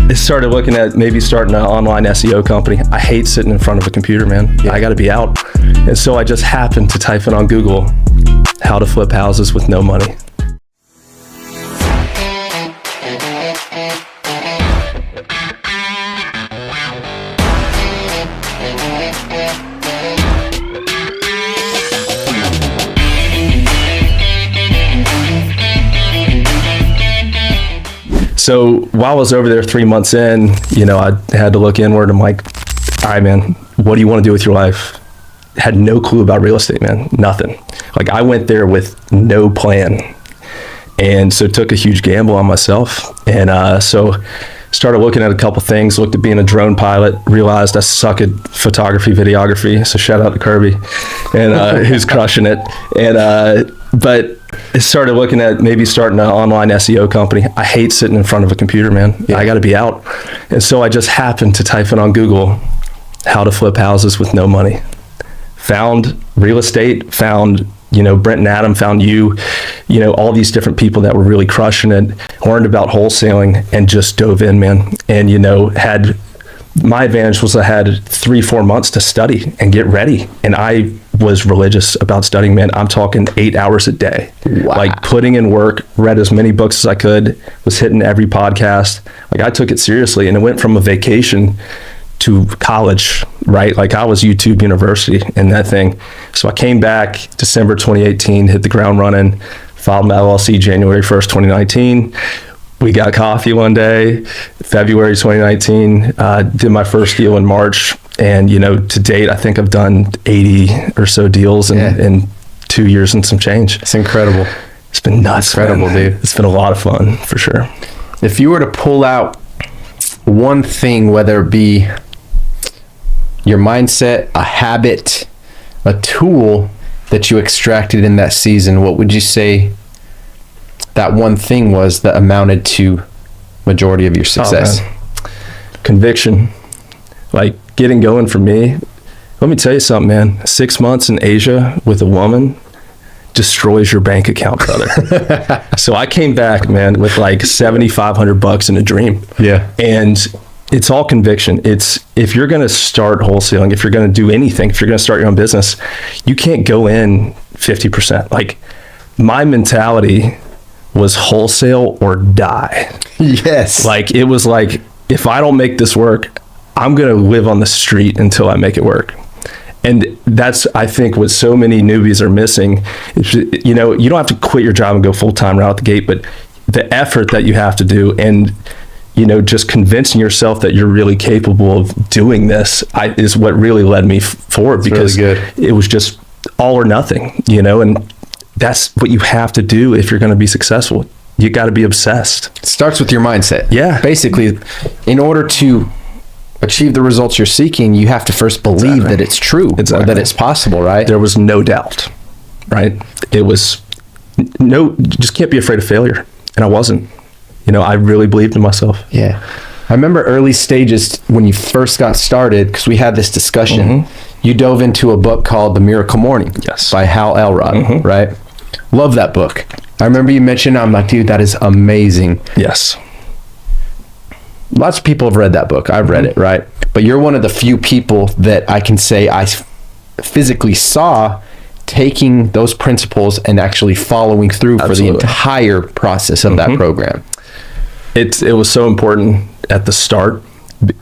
I started looking at maybe starting an online SEO company. I hate sitting in front of a computer, man. I got to be out. And so I just happened to type in on Google, how to flip houses with no money. So while I was over there 3 months in, I had to look inward. I'm like, all right, man, what do you want to do with your life? Had no clue about real estate, man, nothing. Like I went there with no plan. And so took a huge gamble on myself. And so started looking at a couple things, looked at being a drone pilot, realized I suck at photography, videography. So shout out to Kirby and who's crushing it. And, but I started looking at maybe starting an online SEO company. I hate sitting in front of a computer, man. I got to be out. And so I just happened to type in on Google, how to flip houses with no money. Found real estate, found, Brent and Adam, found you, all these different people that were really crushing it, learned about wholesaling and just dove in, man. And, my advantage was I had 3-4 months to study and get ready. And I was religious about studying, man. I'm talking 8 hours a day. Wow. Like putting in work, read as many books as I could, was hitting every podcast. Like I took it seriously, and it went from a vacation to college, right? Like I was YouTube University in that thing. So I came back December 2018, hit the ground running, filed my LLC January 1st, 2019. We got coffee one day, February 2019, did my first deal in March. And, to date, I think I've done 80 or so deals in 2 years and some change. It's incredible. It's been nuts. Incredible, man. Dude. It's been a lot of fun for sure. If you were to pull out one thing, whether it be your mindset, a habit, a tool that you extracted in that season, what would you say that one thing was that amounted to majority of your success? Conviction, like getting going for me. Let me tell you something, man. 6 months in Asia with a woman destroys your bank account, brother. So I came back, man, with like $7,500 in a dream. Yeah. And it's all conviction. It's if you're going to start wholesaling, if you're going to do anything, if you're going to start your own business, you can't go in 50%. Like my mentality was wholesale or die. Yes. Like it was like, if I don't make this work, I'm going to live on the street until I make it work. And that's, I think, what so many newbies are missing. You don't have to quit your job and go full-time right out the gate, but the effort that you have to do and, just convincing yourself that you're really capable of doing this is what really led me forward. That's because really good. It was just all or nothing, and that's what you have to do if you're going to be successful. You got to be obsessed. It starts with your mindset. Yeah. Basically, in order to achieve the results you're seeking, you have to first believe that it's true or that it's possible, right? There was no doubt, right? It was you just can't be afraid of failure. And I wasn't. I really believed in myself. Yeah. I remember early stages when you first got started, because we had this discussion, you dove into a book called The Miracle Morning by Hal Elrod, right? Love that book. I remember you mentioned, I'm like, dude, that is amazing. Yes. Lots of people have read that book. I've read it, right? But you're one of the few people that I can say I physically saw taking those principles and actually following through for the entire process of that program. It was so important at the start,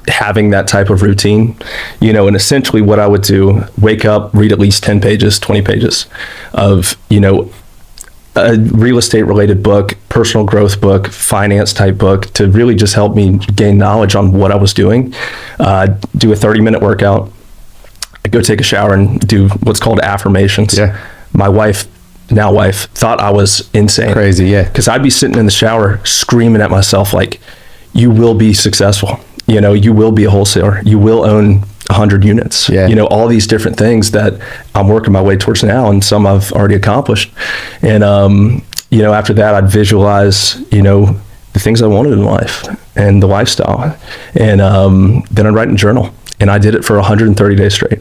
having that type of routine, and essentially what I would do, wake up, read at least 10 pages, 20 pages of, a real estate related book, personal growth book, finance type book to really just help me gain knowledge on what I was doing. Do a 30-minute workout. I'd go take a shower and do what's called affirmations. Yeah. My wife thought I was insane. Crazy, yeah. Because I'd be sitting in the shower screaming at myself like, you will be successful. You will be a wholesaler. You will own 100 units. Yeah. All these different things that I'm working my way towards now, and some I've already accomplished. And, after that, I'd visualize, the things I wanted in life and the lifestyle. And then I'd write in a journal. And I did it for 130 days straight.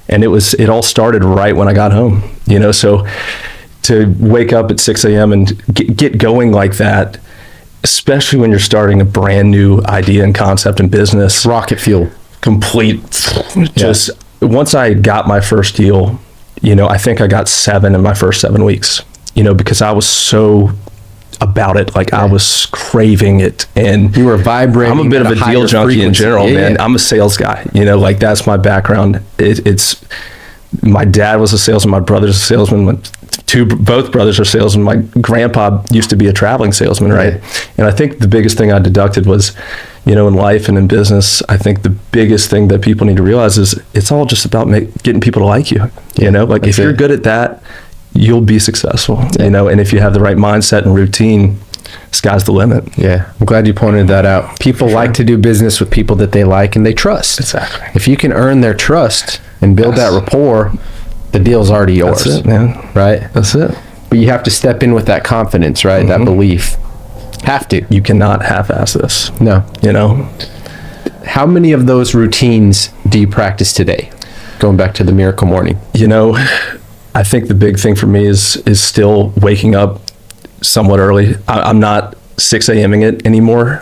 And it all started right when I got home, so to wake up at 6 a.m. and get going like that, especially when you're starting a brand new idea and concept in business. Rocket fuel. Complete. Just once I got my first deal, I think I got 7 in my first 7 weeks, because I was so about it. Like I was craving it, and you were vibrating. I'm a bit of a deal junkie in general, man. Yeah. I'm a sales guy, like that's my background. It's my dad was a salesman. My brother's a salesman. Both brothers are salesmen. My grandpa used to be a traveling salesman, right? And I think the biggest thing I deducted was, in life and in business, I think the biggest thing that people need to realize is it's all just about getting people to like you. Like if you're good at that, you'll be successful. And if you have the right mindset and routine, sky's the limit. Yeah, I'm glad you pointed that out. People like to do business with people that they like and they trust. Exactly. If you can earn their trust and build that rapport, the deal's already yours. That's it, man. Right? That's it. But you have to step in with that confidence, right? That belief. Have to. You cannot half-ass this. No. How many of those routines do you practice today? Going back to the miracle morning. I think the big thing for me is still waking up somewhat early. I'm not 6 a.m.ing it anymore,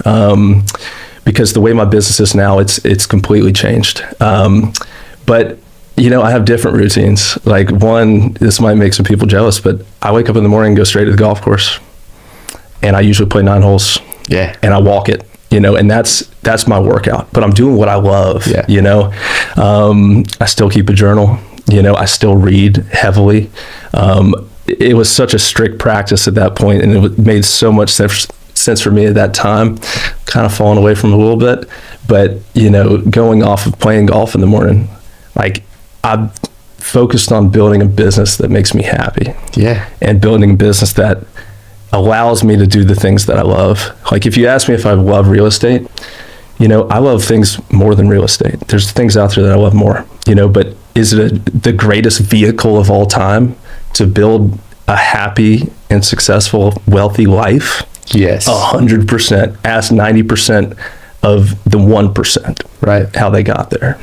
because the way my business is now, it's completely changed. But I have different routines. Like this might make some people jealous, but I wake up in the morning and go straight to the golf course, and I usually play 9 holes. Yeah. And I walk it. And that's my workout. But I'm doing what I love. Yeah. I still keep a journal. I still read heavily. It was such a strict practice at that point, and it made so much sense for me at that time. Kind of fallen away from it a little bit, but going off of playing golf in the morning, like I've focused on building a business that makes me happy. Yeah. And building a business that allows me to do the things that I love. Like if you ask me if I love real estate, I love things more than real estate. There's things out there that I love more, but is it the greatest vehicle of all time to build a happy and successful, wealthy life? Yes. 100%. Ask 90% of the 1%. Right. How they got there,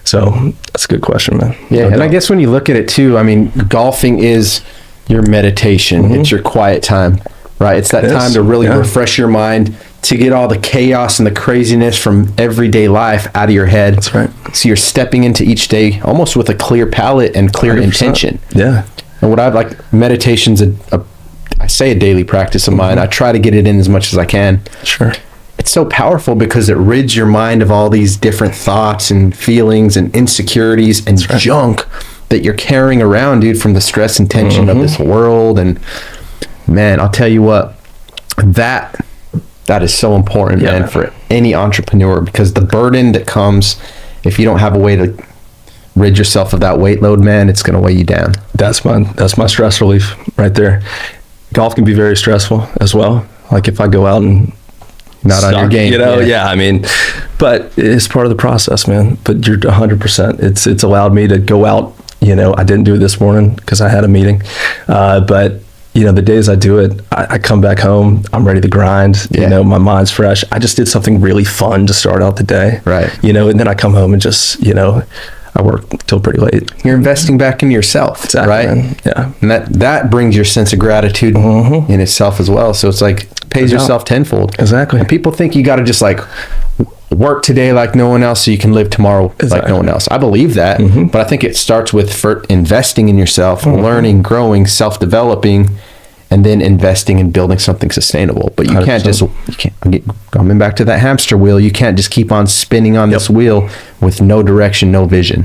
So that's a good question, man. Yeah. And I guess when you look at it too, golfing is your meditation. It's your quiet time, right? It's that time to really refresh your mind, to get all the chaos and the craziness from everyday life out of your head. That's right. So you're stepping into each day almost with a clear palette and clear 100%. Intention. Yeah. And what I've meditation's I say a daily practice of mine. I try to get it in as much as I can. Sure. It's so powerful because it rids your mind of all these different thoughts and feelings and insecurities and junk that you're carrying around, dude, from the stress and tension of this world. And man, I'll tell you what, that is so important, man, for any entrepreneur, because the burden that comes if you don't have a way to rid yourself of that weight load, man, it's going to weigh you down. That's my stress relief right there. Golf can be very stressful as well. Like if I go out and not on your game, but it's part of the process, man. But you're 100%. It's allowed me to go out. I didn't do it this morning because I had a meeting, but the days I do it, I come back home, I'm ready to grind. My mind's fresh. I just did something really fun to start out the day, right? And then I come home and just I work till pretty late. You're investing back into yourself, exactly, right? Man. Yeah, and that brings your sense of gratitude in itself as well. So it's like pays yourself tenfold. Exactly. And people think you got to just work today like no one else so you can live tomorrow like no one else. I believe that, but I think it starts with investing in yourself, learning, growing, self-developing, and then investing in building something sustainable. But you 100%. can't coming back to that hamster wheel. You can't just keep on spinning on this wheel with no direction, no vision.